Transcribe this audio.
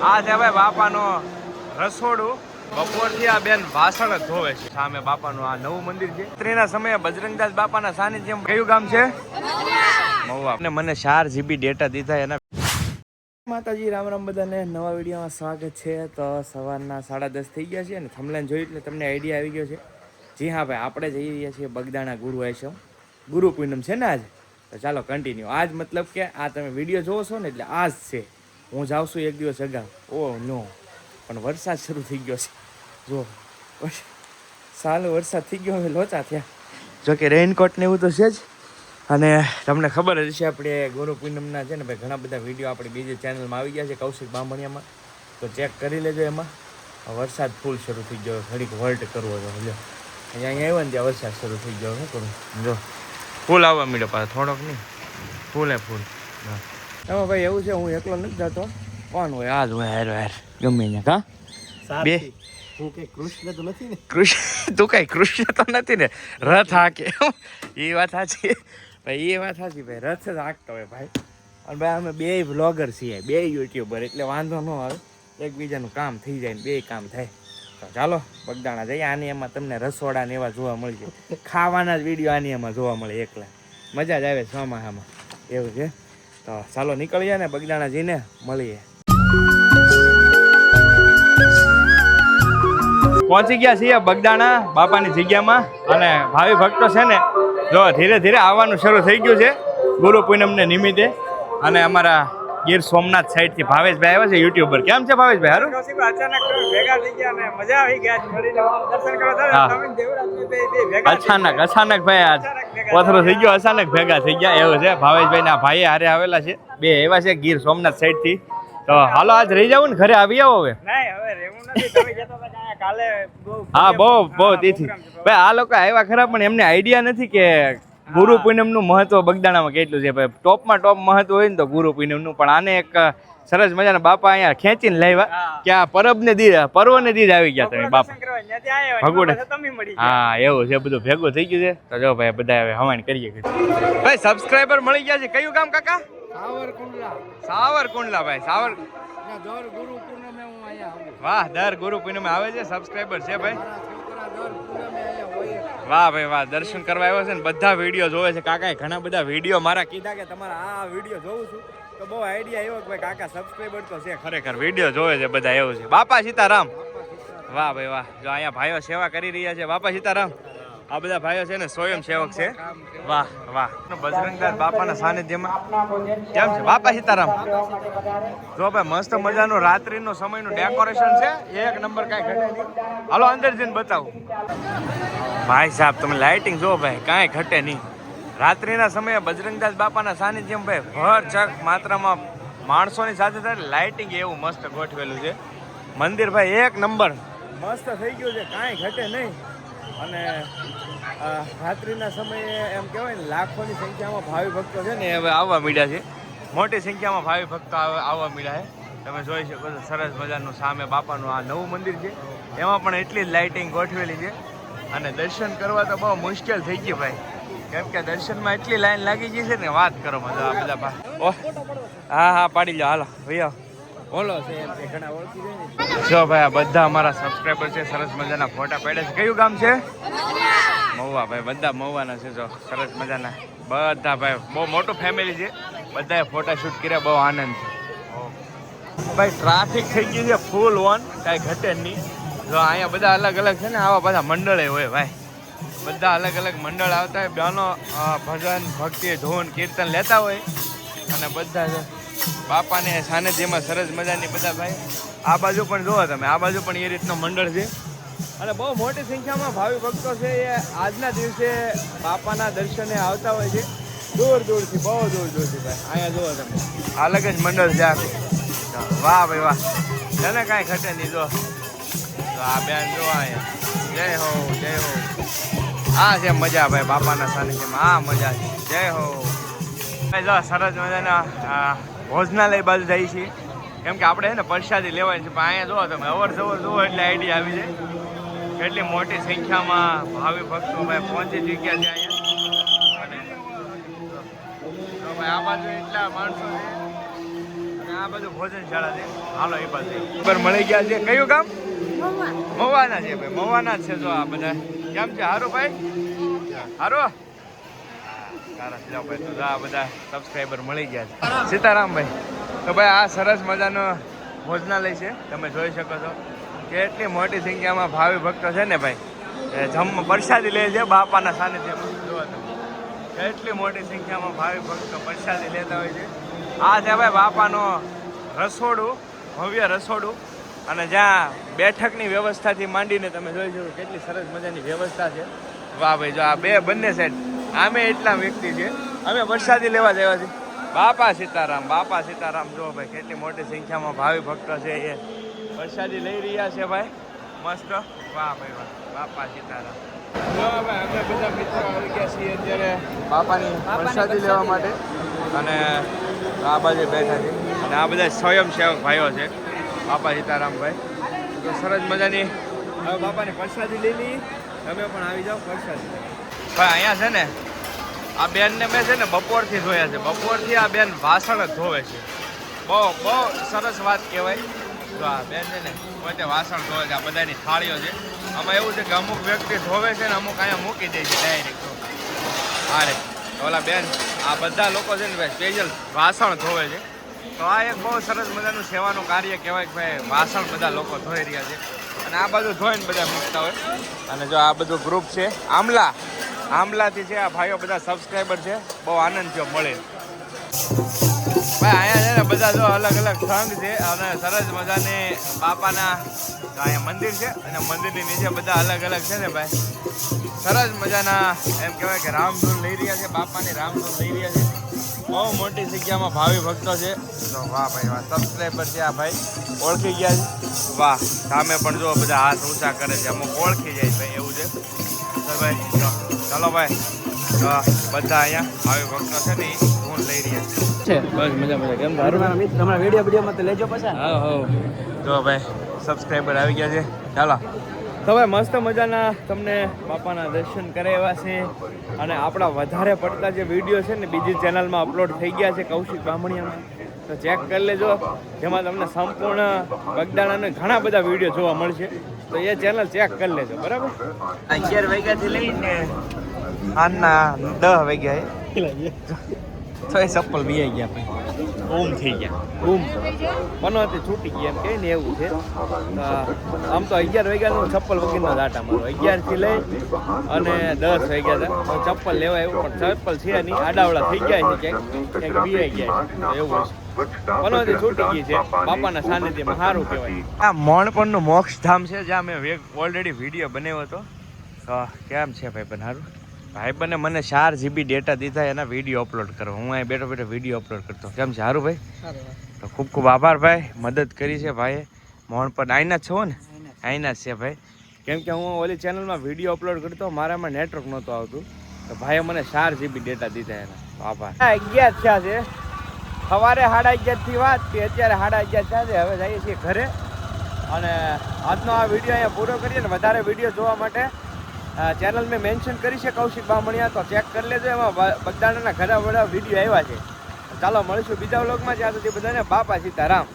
આ છે ભાઈ બાપાનો રસોડું. બપોરથી આ બેન વાસણ જ ધોવે છે. સામે બાપાનું આ નવું મંદિર છે. રાત્રિના સમયે બજરંગદાસ બાપાના સાનિધ્યમ. કયું ગામ છે? મહુવા. મને 4 GB ડેટા દીધા એના. માતાજી રામ રામ બધાને. નવા વિડીયોમાં સ્વાગત છે. તો સવારના 10:30 થઈ ગયા છે અને થંબનેલ જોઈ એટલે તમને આઈડિયા આવી ગયો છે. જી હા ભાઈ, આપણે જઈ રહ્યા છીએ બગદાણા ગુરુ આશ્રમ. ગુરુ પૂનમ છે ને આજ, તો ચાલો કન્ટિન્યુ. આજ મતલબ કે આ તમે વિડીયો જોવો છો ને એટલે આજ છે. હું જાઉં છું એક દિવસ અગાઉ. ઓ નો, પણ વરસાદ શરૂ થઈ ગયો છે. જો સાલો વરસાદ થઈ ગયો, હવે લોચા થયા. જો કે રેઇનકોટ ને એવું તો છે જ. અને તમને ખબર જ છે આપણે ગુરુ પૂનમના છે ને ભાઈ ઘણા બધા વિડીયો આપણી બીજી ચેનલમાં આવી ગયા છે, કૌશિક બામણિયામાં. તો ચેક કરી લેજો. એમાં વરસાદ ફૂલ શરૂ થઈ ગયો. ઘડીક વોલ્ટ કરવો જો. જો અહીંયા આવ્યો ને ત્યાં વરસાદ શરૂ થઈ ગયો. શું કરું? જો ફૂલ આવવા માંડ્યો પાછો, થોડોક નહીં, ફૂલે ફૂલ. એમાં ભાઈ એવું છે, હું એકલો નથી જતો. કોણ હોય? આ જ હોય હાર હાર ગમે અહીંયા. કા બે હું કઈ કૃષ્ણ તો નથી ને? કૃષ્ણ તું કઈ કૃષ્ણ તો નથી ને? રથ હાકે એ વાત સાચી ભાઈ, એ વાત સાચી ભાઈ. રથ જ હાંકતો હોય ભાઈ. અને ભાઈ અમે બે વ્લોગર છીએ, બે યુટ્યુબર, એટલે વાંધો ન આવે. એકબીજાનું કામ થઈ જાય ને બે કામ થાય. તો ચાલો બગદાણા જઈએ. આની એમાં તમને રસોડા ને એવા જોવા મળશે. ખાવાના જ વિડીયો આની એમાં જોવા મળે એકલા. મજા જ આવે ચોમાસામાં, એવું છે. તો ચાલો નીકળીએ ને બગદાણા જઈને મળીએ. પહોંચી ગયા છીએ બગદાણા બાપાની જગ્યામાં. અને ભાવિ ભક્તો છે ને જો ધીરે ધીરે આવવાનું શરૂ થઈ ગયું છે ગુરુ પૂનમને નિમિત્તે. અને અમારા ગીર સોમનાથ સાઈડથી ભાવેશભાઈ આવ્યા છે, યુટ્યુબર. કેમ છે ભાવેશભાઈ? સારું. અચાનક ભેગા થઈ ગયા અને મજા આવી ગયા. દર્શન કરવા અચાનક ભાઈ આજ પથરો થઈ ગયો, અચાનક ભેગા થઈ ગયા, એવું છે. ભાવેશભાઈ ના ભાઈ હારે આવેલા છે, બે એવા છે ગીર સોમનાથ સાઈડ થી. તો હાલો આજ રહી જાવ ને, ઘરે આવી આવો હવે. હા બહુ તેથી ભાઈ આ લોકો આવ્યા ખરા, પણ એમને આઈડિયા નથી કે ગુરુ પૂનમ નું મહત્વ બગદાણામાં કેટલું છે ભાઈ. ટોપમાં ટોપ મહત્વ હોય ને તો ગુરુ પૂનમ નું. પણ આને એક સરસ મજાના બાપા અહીંયા ખેંચીને લાવ્યા કે આ પર્વને દીધ આવી ગયા તમે બાપા ભગોડે. હા એવું છે, બધું ભેગું થઈ ગયું છે. તો જો ભાઈ બધા હવે હવાણ કરીએ. ભાઈ સબસ્ક્રાઈબર મળી ગયા છે. કયું ગામ કાકા? સાવરકુંડલા ભાઈ. વાહ, દર ગુરુ પૂનમે આવે છે. સબસ્ક્રાઈબર છે ભાઈ. વાહ ભાઈ વાહ, દર્શન કરવા આવ્યો છે ને બધા વિડીયો જોવે છે. કાકાએ ઘણા બધા વિડીયો મારા કીધા કે તમારા આ વિડીયો જોઉં છું, તો બહુ આઈડિયા આવ્યો કે ભાઈ કાકા સબસ્ક્રાઈબર તો છે ખરેખર, વિડીયો જોવે છે બધા, એવું છે. બાપા સીતારામ. વાહ ભાઈ વાહ. જો અહીંયા ભાઈઓ સેવા કરી રહ્યા છે. બાપા સીતારામ. આ બધા ભાઈઓ છે ને સ્વયં સેવક છે. વાહ વાહ. બજરંગદાસ બાપાના સાનિધ્યમાં કેમ છે? બાપા સીતારામ. જો ભાઈ મસ્ત મજાનું રાત્રિનો સમયનું ડેકોરેશન છે, એક નંબર. કાંઈ ઘટે નહીં. હાલો અંદર જઈને બતાવું. ભાઈ સાહેબ તમે લાઇટિંગ જો ભાઈ, કાંઈ ઘટે નહીં. રાત્રિના સમયે બજરંગદાસ બાપાના સાનિધ્યમ ભાઈ ભરચક માત્રામાં માણસોની સાથે સાથે લાઇટિંગ એવું મસ્ત ગોઠવેલું છે. મંદિર ભાઈ એક નંબર મસ્ત થઈ ગયું છે, કાંઈ ઘટે નહીં. અને રાત્રિના સમયે એમ કહેવાય ને લાખોની સંખ્યામાં ભાવિ ભક્તો છે ને હવે આવવા માંડ્યા છે. મોટી સંખ્યામાં ભાવિ ભક્તો આવવા માંડ્યા છે. તમે જોઈ શકો છો સરસ મજાનું સામે બાપાનું આ નવું મંદિર છે, એમાં પણ એટલી જ લાઇટિંગ ગોઠવેલી છે. અને દર્શન કરવા તો બહુ મુશ્કેલ થઈ ગયું ભાઈ, કેમ કે દર્શનમાં એટલી લાઈન લાગી ગઈ છે ને વાત કરો મજા. આ બધા ઓહ હા હા પાડી લો. હાલો ભૈયા બોલો છે એમ કે ઘણા ઓળખી જાય ને. જો ભાઈ આ બધા અમારા સબસ્ક્રાઈબર છે, સરસ મજાના ફોટા પાડ્યા છે. કયું ગામ છે? મહુવા ભાઈ. બધા મહુવાના છે. જો સરસ મજાના બધા ભાઈ, બહુ મોટું ફેમિલી છે. બધાએ ફોટા શૂટ કર્યા, બહુ આનંદ છે ભાઈ. ટ્રાફિક થઈ ગયું છે ફૂલ ઓન, કાંઈ ઘટે નહીં. જો અહીંયા બધા અલગ અલગ છે ને આવા બધા મંડળે હોય ભાઈ, બધા અલગ અલગ મંડળ આવતા હોય. બહેનો ભજન ભક્તિ ધૂન કીર્તન લેતા હોય અને બધા બાપાને સાનિધ્યમાં સરસ મજાની બધા ભાઈ. આ બાજુ પણ જુઓ તમે, આ બાજુ પણ એ રીતનો મંડળ છે. અને બહુ મોટી સંખ્યામાં ભાવિ ભક્તો છે એ આજના દિવસે બાપાના દર્શને આવતા હોય છે, દૂર દૂરથી, બહુ દૂર દૂરથી ભાઈ. અહીંયા જુઓ તમે અલગ જ મંડળ છે આખું. વાહ ભાઈ વાહ. તને કાંઈ ઘટે નહીં. જો આ બેન જો અહીંયા જય હો જય હો. આ છે મજા ભાઈ બાપાના સાનિધ્યમાં, આ મજા છે. જય હો ભાઈ. જો સરસ મજાના ભોજનાલય બાજુ જાય છે, કેમ કે આપણે છે ને પ્રસાદી લેવાય છે. પણ અહીંયા જુઓ તમે અવર જવર જુઓ એટલે આઈડિયા આવી જાય કેટલી મોટી સંખ્યામાં ભાવિ ભક્તો ભાઈ પહોંચી ચૂક્યા છે અહીંયા. અને તો ભાઈ આ બાજુ એટલા માણસો છે. આ બધું ભોજનશાળા છે. હાલો એ બાજુ પર મળી ગયા છે. કયું ગામ? મવાના છે ભાઈ, મવાના જ છે. જો આ બધા કેમ છે? હારું ભાઈ, હારું. જાઓ ભાઈ, તો આ બધા સબસ્ક્રાઈબર મળી ગયા છે. સીતારામ ભાઈ. તો ભાઈ આ સરસ મજાનો ભોજનાલય છે, તમે જોઈ શકો છો. કેટલી મોટી સંખ્યામાં ભાવિ ભક્તો છે ને ભાઈ, પ્રસાદી લે છે બાપાના સાનિધ્યમાં. જુઓ તમે, કેટલી મોટી સંખ્યામાં ભાવિ ભક્તો પ્રસાદી લેતા હોય છે. આ છે ભાઈ બાપાનો રસોડું, ભવ્ય રસોડું. અને જ્યાં બેઠકની વ્યવસ્થાથી માંડીને તમે જોઈ શકો કેટલી સરસ મજાની વ્યવસ્થા છે. વાહ ભાઈ, જો આ બંને સાઈડ આમે એટલા વ્યક્તિ છે. અમે પ્રસાદી લેવા જ આવ્યા છીએ. બાપા સીતારામ, બાપા સીતારામ. જો ભાઈ કેટલી મોટી સંખ્યામાં ભાવિ ભક્તો છે, એ પ્રસાદી લઈ રહ્યા છે ભાઈ. મસ્ત. વાહ ભાઈ વાહ, બાપા સીતારામ. જો ભાઈ અમે બધા મિત્રો આવી ગયા છીએ અત્યારે બાપાની પ્રસાદી લેવા માટે. અને આ બાજુ બેઠા છે અને આ બધા સ્વયંસેવક ભાઈઓ છે. બાપા સીતારામ ભાઈ. તો સરસ મજાની હવે બાપાની પ્રસાદી લઈ લઈએ. તમે પણ આવી જાઓ પ્રસાદી. ભાઈ અહીંયા છે ને આ બેનને મેં છે ને બપોરથી જોયા છે. બપોરથી આ બેન વાસણ જ ધોવે છે. બહુ સરસ વાત કહેવાય. તો આ બેન છે ને પોતે વાસણ ધોવે છે. આ બધાની થાળીઓ છે. આમાં એવું છે કે અમુક વ્યક્તિ ધોવે છે ને અમુક અહીંયા મૂકી દે છે ડાયરેક્ટ. અરે ઓલા બેન આ બધા લોકો છે ને ભાઈ સ્પેશિયલ વાસણ ધોવે છે. તો આ એક બહુ સરસ મજાનું સેવાનું કાર્ય કહેવાય કે ભાઈ વાસણ બધા લોકો ધોઈ રહ્યા છે. અને આ બધું ધોઈને બધા મૂકતા હોય. અને જો આ બધું ગ્રુપ છે આમલાથી છે. આ ભાઈઓ બધા સબસ્ક્રાઈબર છે. બહુ આનંદ થયો મળે. ભાઈ અહીંયા છે ને બધા જો અલગ અલગ સંઘ છે અને સરસ મજાની બાપાના અહીંયા મંદિર છે. અને મંદિરની નીચે બધા અલગ અલગ છે ને ભાઈ સરસ મજાના એમ કહેવાય કે રામધૂન લઈ રહ્યા છે. બાપાની રામધૂન લઈ રહ્યા છે. બહુ મોટી સંખ્યામાં ભાવિ ભક્તો છે. તો વાહ ભાઈ વાહ, સબસ્ક્રાઈબર છે આ ભાઈ, ઓળખી ગયા છે. વાહ, સામે પણ જો બધા હાથ ઊંચા કરે છે. અમુક ઓળખી જાય ભાઈ, એવું છે. તો ભાઈ ચાલો ભાઈ, તો બધા અહીંયા ભાવિ ભક્તો છે ને એ ફોન લઈ રહ્યા છે. બસ મજા મજા. કેમ તમારા વિડીયોમાં તો લેજો પાછા. હા. તો ભાઈ સબસ્ક્રાઈબર આવી ગયા છે. ચાલો તો ભાઈ મસ્ત મજાના તમને બાપાના દર્શન કરાવ્યા છે. અને આપણા વધારે પડતા જે વિડીયો છે ને બીજી ચેનલમાં અપલોડ થઈ ગયા છે કૌશિક બામણિયામાં. તો ચેક કરી લેજો, જેમાં તમને સંપૂર્ણ બગદાણાના ઘણા બધા વિડીયો જોવા મળશે. તો એ ચેનલ ચેક કરી લેજો, બરાબર. 11 વાગ્યાથી લઈને આના 10 વાગ્યા તો એ ચપ્પલ વી ગયા ભાઈ, ઊમ થઈ ગયા. ઊમ પનોતી છૂટી ગયા એમ કહે ને એવું છે. આમ તો 11 વાગ્યાનું ચપ્પલ વગરનો દાટા મારો 11 થી લઈ અને 10 વાગ્યા હતા. ચપ્પલ લેવા એવું પણ ચપ્પલ છે નહીં, આડાવડા થઈ ગયા છે, ક્યાંક વી ગયા છે એવું છે. પનોતી છૂટી ગઈ છે બાપાના સાનિધ્યમાં. સારું કહેવાય. આ મોણપણનું મોક્ષ ધામ છે જ્યાં મેં ઓલરેડી વિડીયો બનાવ્યો હતો. તો કેમ છે ભાઈ પણ સારું? ભાઈબંને મને 4 GB ડેટા દીધા એના વિડીયો અપલોડ કરો. હું અહીં બેઠો વિડીયો અપલોડ કરતો. કેમ છે સારું ભાઈ? તો ખૂબ ખૂબ આભાર ભાઈ, મદદ કરી છે ભાઈએ. મોહન પણ આઈના જ છો ને? આઈના જ છે ભાઈ. કેમ કે હું ઓલી ચેનલમાં વિડીયો અપલોડ કરતો, મારામાં નેટવર્ક નહોતું આવતું. તો ભાઈએ મને 4 GB ડેટા દીધા એના. તો આભાર. 11 થયા છે. સવારે 11:30 વાત કે અત્યારે 11:30 થયા છે. હવે જઈએ છીએ ઘરે. અને આજનો આ વિડીયો અહીંયા પૂરો કરીએ ને વધારે વિડીયો જોવા માટે ચેનલ મેં મેન્શન કરી છે કૌશિક બામણિયા. તો ચેક કરી લેજો, એમાં બગદાણાના ઘણા બધા વિડીયો આવ્યા છે. ચાલો મળીશું બીજા વ્લોગમાં. ત્યાં સુધી બધાને બાપા સીતારામ.